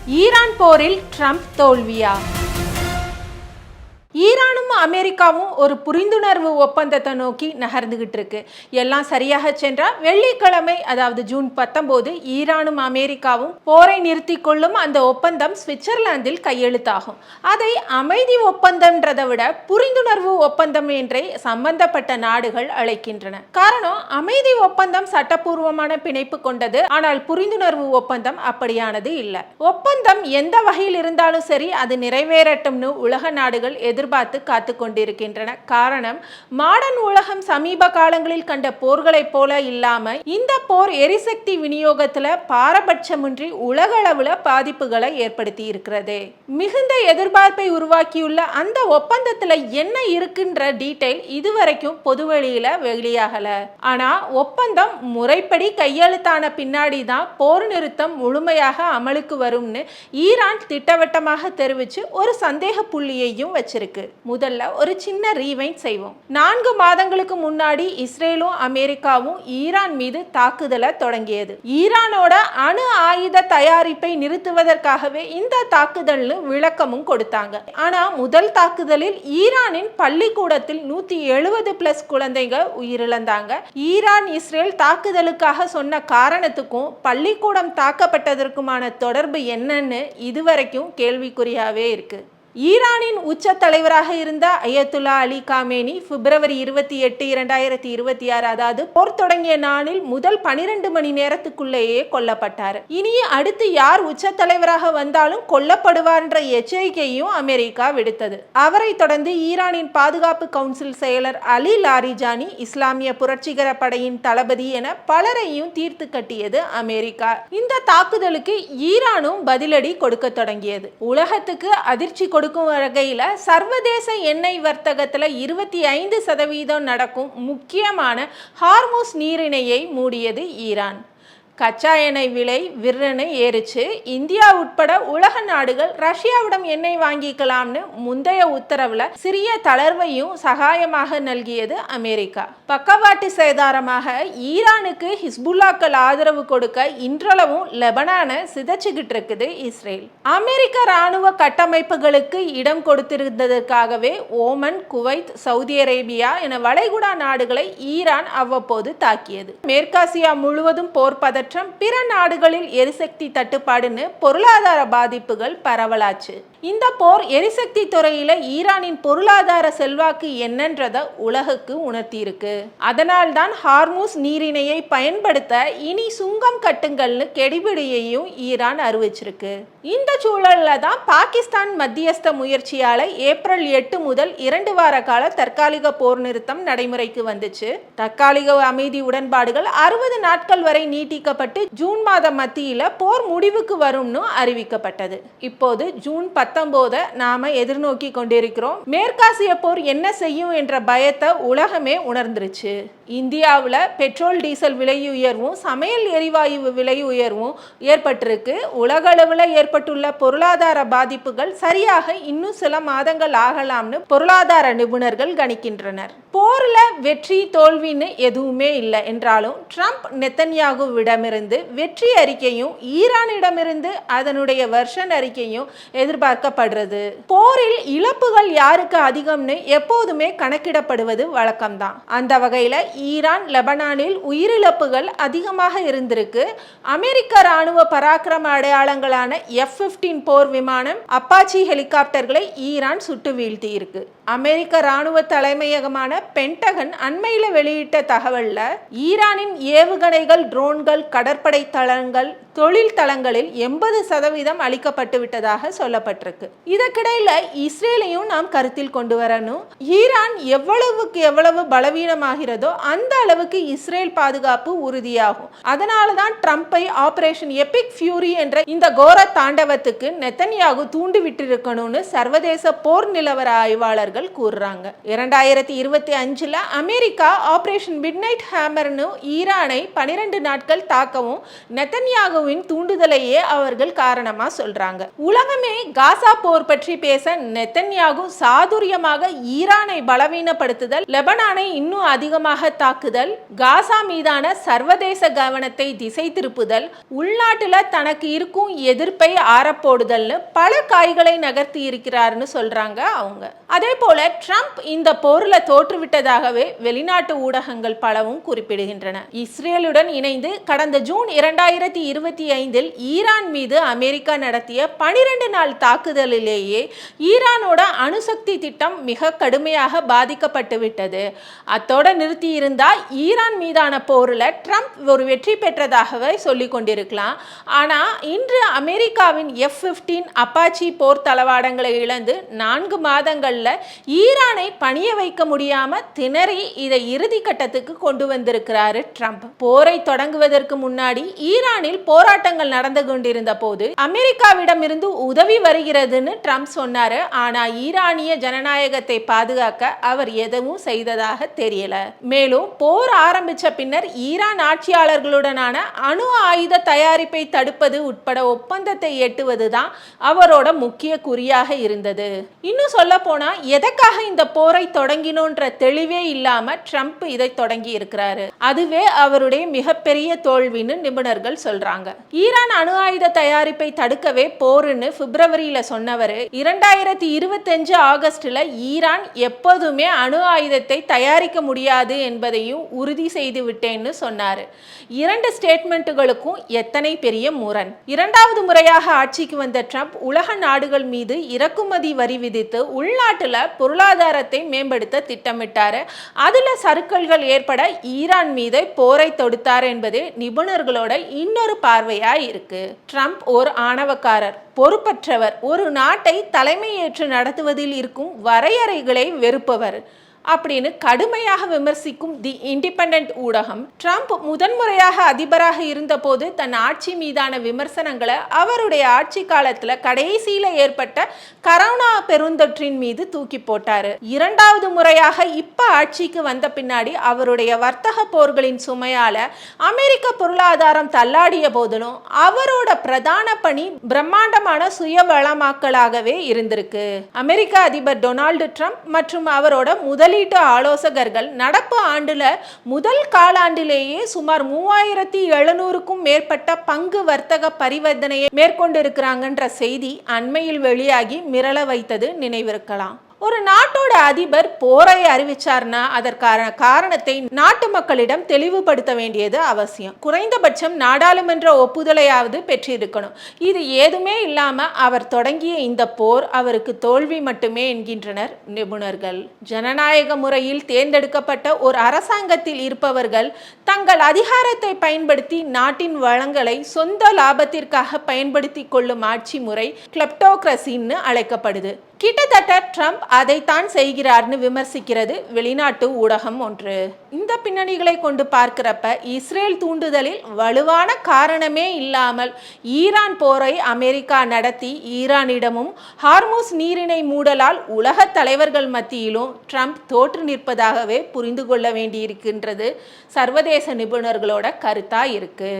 Iran போரில் Trump தோல்வியா? ஈரானும் அமெரிக்காவும் ஒரு புரிந்துணர்வு ஒப்பந்தத்தை நோக்கி நகர்ந்துகிட்டு இருக்கு. எல்லாம் சரியாக சென்றால் வெள்ளிக்கிழமை, அதாவது ஜூன் 19, ஈரானும் அமெரிக்காவும் போரை நிறுத்தி கொள்ளும் அந்த ஒப்பந்தம் சுவிட்சர்லாந்தில் கையெழுத்தாகும். அதை அமைதி ஒப்பந்தம்ன்றதை விட புரிந்துணர்வு ஒப்பந்தம் என்றே சம்பந்தப்பட்ட நாடுகள் அழைக்கின்றன. காரணம், அமைதி ஒப்பந்தம் சட்டப்பூர்வமான பிணைப்பு கொண்டது, ஆனால் புரிந்துணர்வு ஒப்பந்தம் அப்படியானது இல்லை. ஒப்பந்தம் எந்த வகையில் இருந்தாலும் சரி, அது நிறைவேறட்டும்னு உலக நாடுகள் எதிர்பார்த்து காத்து கொண்டிருக்கின்றன. காரணம், மாடர்ன் உலகம் சமீப காலங்களில் கண்ட போர்களைப் போல இல்லாம இந்த போர் எரிசக்தி விநியோகத்துல பாரபட்சமின்றி உலக அளவுல பாதிப்புகளை ஏற்படுத்தி இருக்கிறது. மிகுந்த எதிர்பார்ப்பை உருவாக்கியுள்ள அந்த ஒப்பந்தத்துல என்ன இருக்குன்ற டீடைல் இதுவரைக்கும் பொதுவெளியில வெளியாகல. ஆனா ஒப்பந்தம் முறைப்படி கையெழுத்தான பின்னாடி தான் போர் நிறுத்தம் முழுமையாக அமலுக்கு வரும்னு ஈரான் திட்டவட்டமாக தெரிவிச்சு ஒரு சந்தேக புள்ளியையும் வச்சிருக்கு. முதல்ல ஒரு சின்ன ரீவைண்ட் செய்வோம். 4 மாதங்களுக்கு முன்னாடி இஸ்ரேலும் அமெரிக்காவும் ஈரான் மீது தாக்குதலை தொடங்கியது. ஈரானோட அணு ஆயுத தயாரிப்பை நிறுத்துவதற்காகவே இந்த தாக்குதல்னு விளக்கமும் கொடுத்தாங்க. ஆனா முதல் தாக்குதலில் ஈரானின் பள்ளிக்கூடத்தில் 170+ குழந்தைங்க உயிரிழந்தாங்க. ஈரான் இஸ்ரேல் தாக்குதலுக்காக சொன்ன காரணத்துக்கும் பள்ளிக்கூடம் தாக்கப்பட்டதற்குமான தொடர்பு என்னன்னு இதுவரைக்கும் கேள்விக்குறியாவே இருக்கு. ஈரானின் உச்ச தலைவராக இருந்த அயத்துல்லா அலி காமேனி பிப்ரவரி 28, 2026, அதாவது போர் தொடங்கிய நாளில் முதல் 12 மணி நேரத்துக்குள்ளேயே கொல்லப்பட்டார். இனி அடுத்து யார் உச்ச தலைவராக வந்தாலும் கொல்லப்படுவார் என்ற எச்சரிக்கையும் அமெரிக்கா விடுத்தது. அவரை தொடர்ந்து ஈரானின் பாதுகாப்பு கவுன்சில் செயலர் அலி லாரிஜானி இஸ்லாமிய புரட்சிகர படையின் தளபதி என பலரையும் தீர்த்து கட்டியது அமெரிக்கா. இந்த தாக்குதலுக்கு ஈரானும் பதிலடி கொடுக்க தொடங்கியது. உலகத்துக்கு அதிர்ச்சி கொடுக்கும் வகையில் சர்வதேச எண்ணெய் வர்த்தகத்தில் 25% நடக்கும் முக்கியமான ஹார்முஸ் நீரிணையை மூடியது ஈரான். கச்சா எண்ணெய் விலை விற்றென ஏறிச்சு. இந்தியா உட்பட உலக நாடுகள் ரஷ்யாவிடம் எண்ணெய் வாங்கிக்கலாம்னு முந்தைய உத்தரவுல சிறிய தளர்வையும் சகாயமாக நல்கியது அமெரிக்கா. பக்கவாட்டு சேதாரமாக ஈரானுக்கு ஹிஸ்புல்லாக்கள் ஆதரவு கொடுக்க இன்றளவும் லெபனானை சிதைச்சுக்கிட்டு இருக்குது இஸ்ரேல். அமெரிக்க ராணுவ கட்டமைப்புகளுக்கு இடம் கொடுத்திருந்ததற்காகவே ஓமன், குவைத், சவுதி அரேபியா என வளைகுடா நாடுகளை ஈரான் அவ்வப்போது தாக்கியது. மேற்காசியா முழுவதும் போர் பதற்றம், பிற நாடுகளில் எரிசக்தி தட்டுப்பாடுன்னு பொருளாதார பாதிப்புகள் பரவலாச்சு. இந்த போர் எரிசக்தி துறையில ஈரானின் பொருளாதார செல்வாக்கு என்னன்றத உலகுக்கு உணர்த்தி இருக்கு. அதனால்தான் ஹார்முஸ் நீரிணையை பயன்படுத்த இனி சுங்கம் கட்டுங்கள்னு கெடிபிடியையும் ஈரான் அறிவிச்சிருக்கு. இந்த சூழல்ல தான் பாகிஸ்தான் மத்தியஸ்த முயற்சியால ஏப்ரல் 8 முதல் 2 வார கால தற்காலிக போர் நிறுத்தம் நடைமுறைக்கு வந்துச்சு. தற்காலிக அமைதி உடன்பாடுகள் 60 நாட்கள் வரை நீட்டிக்கப்பட்டு ஜூன் மாத மத்தியில போர் முடிவுக்கு வரும்னு அறிவிக்கப்பட்டது. இப்போது ஜூன் 19 நாம எதிர்நோக்கி கொண்டிருக்கிறோம். மேற்காசிய போர் என்ன செய்யும் என்ற பயத்தை உலகமே உணர்ந்துருச்சு. இந்தியாவில் பெட்ரோல் டீசல் விலை உயர்வும் சமையல் எரிவாயு விலை உயர்வும் ஏற்பட்டிருக்கு. உலக அளவில் ஏற்பட்டுள்ள பொருளாதார பாதிப்புகள் சரியாக இன்னும் சில மாதங்கள் ஆகலாம்னு பொருளாதார நிபுணர்கள் கணிக்கின்றனர். போர்ல வெற்றி தோல்வின்னு எதுவுமே இல்லை என்றாலும் ட்ரம்ப் நெத்தன்யாகுவிடமிருந்து வெற்றி அறிக்கையும் ஈரானிடமிருந்து அதனுடைய வெர்ஷன் அறிக்கையும் எதிர்பார்க்கப்படுறது. போரில் இழப்புகள் யாருக்கு அதிகம்னு எப்போதுமே கணக்கிடப்படுவது வழக்கம்தான். அந்த வகையில ஈரான் லெபனானில் உயிரிழப்புகள் அதிகமாக இருந்திருக்கு. அமெரிக்க ராணுவ பராக்கிரம அடையாளங்களான F-15 போர் விமானம், அப்பாச்சி ஹெலிகாப்டர்களை ஈரான் சுட்டு வீழ்த்தி இருக்கு. அமெரிக்க ராணுவ தலைமையகமான பென்டகன் அண்மையில வெளியிட்ட தகவல்ல ஈரானின் ஏவுகணைகள், ட்ரோன்கள், கடற்படை தளங்கள், தொழில் தளங்களில் 80% அளிக்கப்பட்டு விட்டதாக சொல்லப்பட்டிருக்கு. இதற்கிடையில இஸ்ரேலையும் நாம் கருத்தில் கொண்டு வரணும். ஈரான் எவ்வளவுக்கு எவ்வளவு பலவீனமாகிறதோ அந்த அளவுக்கு இஸ்ரேல் பாதுகாப்பு உறுதியாகும். அதனாலதான் ட்ரம்பை ஆபரேஷன் எபிக் ஃபியூரி என்ற இந்த கோர தாண்டவத்துக்கு நெத்தன்யாகு தூண்டிவிட்டிருக்கணும்னு சர்வதேச போர் நிலவர ஆய்வாளர்கள் கூறுறாங்க. 2025 அமெரிக்கா ஆபரேஷன் மிட்நைட் ஹேமர்னு ஈரானை 12 நாட்கள் தாக்கவும் நெத்தன்யாகு நெத்தன்யாகுவின் தூண்டுதலையே அவர்கள் காரணமா சொல்றாங்க. உலகமே காசா போர் பற்றி பேச நெத்தன்யாகு சாதுரியமாக ஈரானை பலவீனப்படுத்துதல், லெபனானை இன்னும் அதிகமாக தாக்குதல், காசா மீதான சர்வதேச கவனத்தை திசை திருப்புதல், உள்நாட்டுல தனக்கு இருக்கும் எதிர்ப்பை ஆறப்போடுதல்னு பல காய்களை நகர்த்தி இருக்கிறார்னு சொல்றாங்க அவங்க. அதே போல ட்ரம்ப் இந்த போர்ல தோற்றுவிட்டதாகவே வெளிநாட்டு ஊடகங்கள் பலவும் குறிப்பிடுகின்றன. இஸ்ரேலுடன் இணைந்து கடந்த ஜூன் 2025 ஈரான் மீது அமெரிக்கா நடத்திய 12 நாள் தாக்குதலிலேயே ஈரானோட அணுசக்தி திட்டம் மிக கடுமையாக பாதிக்கப்பட்டு விட்டது. அத்தோட நிறுத்தி இருந்தா ஈரான் மீதான போர்ல ட்ரம்ப் ஒரு வெற்றி பெற்றதாகவே சொல்லிக் கொண்டிருக்கலாம். ஆனா இன்று அமெரிக்காவின் F-15 அப்பாச்சி போர் தளவாடங்களை இழந்து 4 மாதங்கள்ல ஈரானை பணிய வைக்க முடியாம திணறி இதை இறுதி கட்டத்துக்கு கொண்டு வந்திருக்கிறாரு ட்ரம்ப். போரை தொடங்குவதற்கு முன்னாடி ஈரானில் போராட்டங்கள் நடந்து கொண்டிருந்த போது அமெரிக்காவிடம் இருந்து உதவி வருகிறதுன்னு ட்ரம்ப் சொன்னாரு. ஆனா ஈரானிய ஜனநாயகத்தை பாதுகாக்க அவர் எதுவும் செய்ததாக தெரியல. மேலும் போர் ஆரம்பிச்ச பின்னர் ஈரான் ஆட்சியாளர்களுடனான அணு ஆயுத தயாரிப்பை தடுப்பது உட்பட ஒப்பந்தத்தை எட்டுவதுதான் அவரோட முக்கிய குறியாக இருந்தது. இன்னும் சொல்ல போனா எதற்காக இந்த போரை தொடங்கினோன்ற தெளிவே இல்லாம ட்ரம்ப் இதை தொடங்கி இருக்கிறாரு. அதுவே அவருடைய மிகப்பெரிய தோல்வின்னு நிபுணர்கள் சொல்றாங்க. ஈரான் அணு ஆயுத தயாரிப்பை தடுக்கவே போருன்னு பிப்ரவரியில சொன்னவர் 2025 ஆகஸ்ட்ல ஈரான் எப்போதுமே அணு ஆயுதத்தை தயாரிக்க முடியாது என்பதையும் உறுதி செய்து விட்டேன்னு சொன்னாரு. 2 ஸ்டேட்மெண்ட்டுகளுக்கும் எத்தனை பெரிய முரண். இரண்டாவது முறையாக ஆட்சிக்கு வந்த ட்ரம்ப் உலக நாடுகள் மீது இறக்குமதி வரி விதித்து உள்நாட்டுல பொருளாதாரத்தை மேம்படுத்த திட்டமிட்டாரு. அதுல சறுக்கல்கள் ஏற்பட ஈரான் மீது போரை தொடுத்தார் என்பது நிபுணர்களோட இன்னொரு பார்வையா இருக்கு. ட்ரம்ப் ஒரு ஆணவக்காரர், பொறுப்பற்றவர், ஒரு நாட்டை தலைமையேற்று நடத்துவதில் இருக்கும் வரையறைகளை வெறுப்பவர் அப்படின்னு கடுமையாக விமர்சிக்கும் தி இண்டிபெண்டன்ட் ஊடகம் ட்ரம்ப் முதன்முறையாக அதிபராக இருந்தபோது தன் ஆட்சி மீதான விமர்சனங்களை அவருடைய ஆட்சி காலத்துல கடைசியில ஏற்பட்ட கரோனா பெருந்தொற்றின் மீது தூக்கி போட்டாரு. இரண்டாவது முறையாக இப்ப ஆட்சிக்கு வந்த பின்னாடி அவருடைய வர்த்தக போர்களின் சுமையால அமெரிக்க பொருளாதாரம் தள்ளாடிய போதிலும் அவரோட பிரதான பணி பிரம்மாண்டமான சுயவளமாக்கலாகவே இருந்திருக்கு. அமெரிக்க அதிபர் டொனால்டு ட்ரம்ப் மற்றும் அவரோட முதலீட்டு ஆலோசகர்கள் நடப்பு ஆண்டுல முதல் காலாண்டிலேயே சுமார் 3700க்கும் மேற்பட்ட பங்கு வர்த்தக பரிவர்த்தனையை மேற்கொண்டிருக்கிறாங்கன்ற செய்தி அண்மையில் வெளியாகி மிரள வைத்தது நினைவிருக்கலாம். ஒரு நாட்டோட அதிபர் போரை அறிவிச்சார்னா அதற்கான காரணத்தை நாட்டு மக்களிடம் தெளிவுபடுத்த வேண்டியது அவசியம். குறைந்தபட்சம் நாடாளுமன்ற ஒப்புதலையாவது பெற்றிருக்கணும். இது ஏதுமே இல்லாம அவர் தொடங்கிய இந்த போர் அவருக்கு தோல்வி மட்டுமே என்கின்றனர் நிபுணர்கள். ஜனநாயக முறையில் தேர்ந்தெடுக்கப்பட்ட ஒரு அரசாங்கத்தில் இருப்பவர்கள் தங்கள் அதிகாரத்தை பயன்படுத்தி நாட்டின் வளங்களை சொந்த லாபத்திற்காக பயன்படுத்தி கொள்ளும் ஆட்சி முறை கிளப்டோக்ரசின்னு அழைக்கப்படுது. கிட்டத்தட்ட ட்ரம்ப் அதைத்தான் செய்கிறார்னு விமர்சிக்கிறது வெளிநாட்டு ஊடகம் ஒன்று. இந்த பின்னணிகளை கொண்டு பார்க்கிறப்ப இஸ்ரேல் தூண்டுதலில் வலுவான காரணமே இல்லாமல் ஈரான் போரை அமெரிக்கா நடத்தி ஈரானிடமும் ஹார்மூஸ் நீரிணை மூடலால் உலக தலைவர்கள் மத்தியிலும் ட்ரம்ப் தோற்று நிற்பதாகவே புரிந்து கொள்ள வேண்டியிருக்கின்றது சர்வதேச நிபுணர்களோட கருத்தா இருக்கு.